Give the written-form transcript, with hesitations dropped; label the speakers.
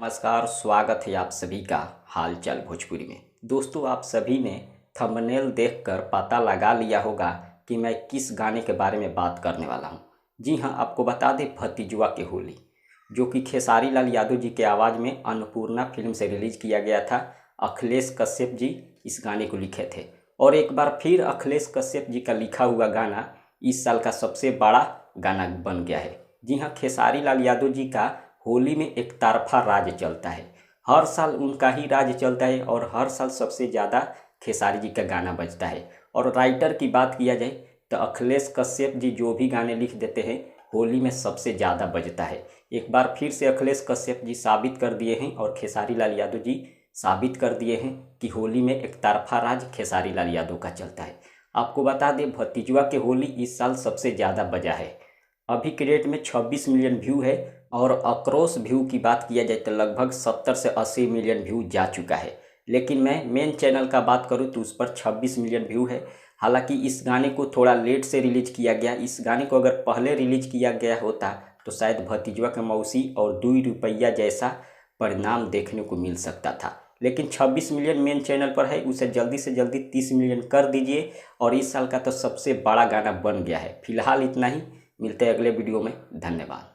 Speaker 1: नमस्कार, स्वागत है आप सभी का हाल चाल भोजपुरी में। दोस्तों, आप सभी ने थंबनेल देखकर पता लगा लिया होगा कि मैं किस गाने के बारे में बात करने वाला हूं। जी हां, आपको बता दें भतीजवा के होली, जो कि खेसारी लाल यादव जी के आवाज़ में अन्नपूर्णा फिल्म से रिलीज किया गया था। अखिलेश कश्यप जी इस गाने को लिखे थे और एक बार फिर अखिलेश कश्यप जी का लिखा हुआ गाना इस साल का सबसे बड़ा गाना बन गया है। जी हाँ, खेसारी लाल यादव जी का होली में एक तरफा राज चलता है। हर साल उनका ही राज चलता है और हर साल सबसे ज़्यादा खेसारी जी का गाना बजता है। और राइटर की बात किया जाए तो अखिलेश कश्यप जी जो भी गाने लिख देते हैं होली में सबसे ज़्यादा बजता है। एक बार फिर से अखिलेश कश्यप जी साबित कर दिए हैं और खेसारी लाल यादव जी साबित कर दिए हैं कि होली में एक तरफा राज खेसारी लाल यादव का चलता है। आपको बता दें भतीजवा के होली इस साल सबसे ज़्यादा बजा है। अभी के डेट में 26 मिलियन व्यू है और अक्रॉस व्यू की बात किया जाए तो लगभग 70 से 80 मिलियन व्यू जा चुका है। लेकिन मैं मेन चैनल का बात करूं तो उस पर 26 मिलियन व्यू है। हालांकि इस गाने को थोड़ा लेट से रिलीज किया गया। इस गाने को अगर पहले रिलीज किया गया होता तो शायद भतीजवा के मौसी और 2 रुपया जैसा परिणाम देखने को मिल सकता था। लेकिन 26 मिलियन मेन चैनल पर है, उसे जल्दी से जल्दी 30 मिलियन कर दीजिए और इस साल का तो सबसे बड़ा गाना बन गया है। फिलहाल इतना ही, मिलते हैं अगले वीडियो में। धन्यवाद।